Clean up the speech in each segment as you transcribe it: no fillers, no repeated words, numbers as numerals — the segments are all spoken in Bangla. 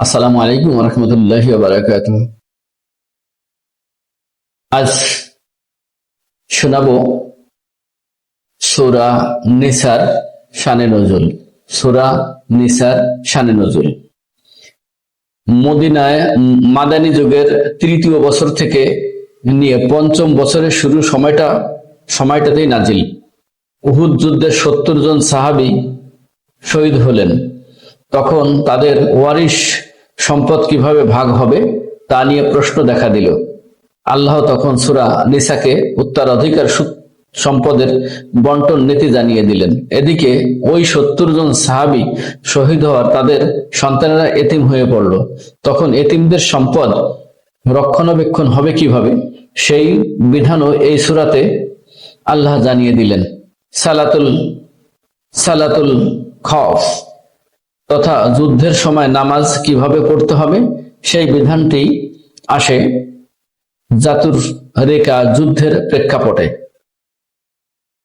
আসসালামু আলাইকুম ওয়া রাহমাতুল্লাহি ওয়া বারাকাতুহু। আজ শোনাবো সূরা নিসার শানে নজুল। সূরা নিসার শানে নজুল মদিনায় মাদানী যুগের তৃতীয় বছর থেকে নিয়ে পঞ্চম বছরের শুরু সময়টাতেই নাজিল। উহুদ যুদ্ধের ৭০ জন সাহাবী শহীদ হলেন। তখন তাদের ওয়ারিশ সম্পদ কিভাবে ভাগ হবে তা নিয়ে প্রশ্ন দেখা দিল। আল্লাহ তখন সূরা নিসাকে উত্তরাধিকার সম্পদের বন্টন নীতি জানিয়ে দিলেন। এদিকে ওই ৭০ জন সাহাবী শহীদ হওয়ার তাদের সন্তানেরা এতিম হয়ে পড়ল। তখন এতিমদের সম্পদ রক্ষণাবেক্ষণ হবে কিভাবে সেই বিধানও এই সূরাতে আল্লাহ জানিয়ে দিলেন। সালাতুল খওফ তথা যুদ্ধের সময় নামাজ কিভাবে পড়তে হবে সেই বিধানটি আসে জাতুর রেকা যুদ্ধের প্রেক্ষাপটে।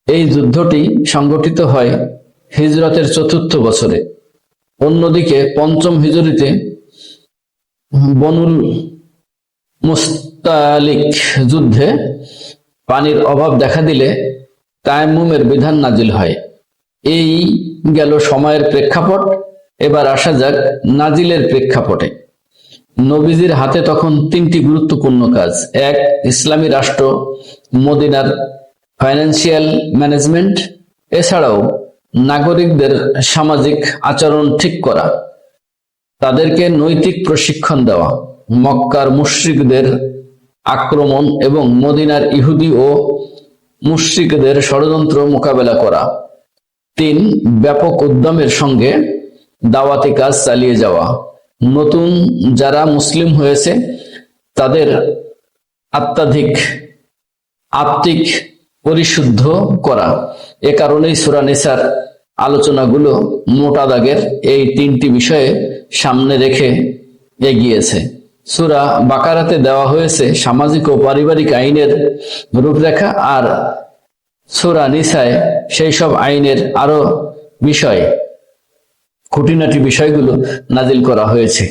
এই যুদ্ধটি সংগঠিত হয় হিজরতের ৪র্থ বছরে। অন্যদিকে পঞ্চম হিজরিতে বনুল মুস্তালিক যুদ্ধে পানির অভাব দেখা দিলে তায়াম্মুমের বিধান নাজিল হয়। এই গেল সময়ের প্রেক্ষাপট। এবার আসা যাক নাজিলের প্রেক্ষাপটে। নবীজির হাতে তখন ৩টি গুরুত্বপূর্ণ কাজ। এক, ইসলামী রাষ্ট্র মদিনার ফাইন্যান্সিয়াল ম্যানেজমেন্ট, এছাড়াও নাগরিকদের সামাজিক আচরণ ঠিক করা, তাদেরকে নৈতিক প্রশিক্ষণ দেওয়া, মক্কার মুশরিকদের আক্রমণ এবং মদিনার ইহুদি ও মুশরিকদের ষড়যন্ত্র মোকাবেলা করা। ৩, ব্যাপক উদ্যমের সঙ্গে দাওয়াতি কাজ চালিয়ে যাওয়া, নতুন যারা মুসলিম হয়েছে তাদের আত্মিক পরিশুদ্ধ করা। এ কারণেই সূরা নিসার আলোচনাগুলো মোটা দাগের এই ৩টি বিষয়ে সামনে রেখে এগিয়েছে। সূরা বাকারাতে দেওয়া হয়েছে সামাজিক ও পারিবারিক আইনের রূপরেখা, আর সূরা নিসায় সেই সব আইনের আরো খুঁটিনাটি বিষয়গুলো নাজিল করা হয়েছে।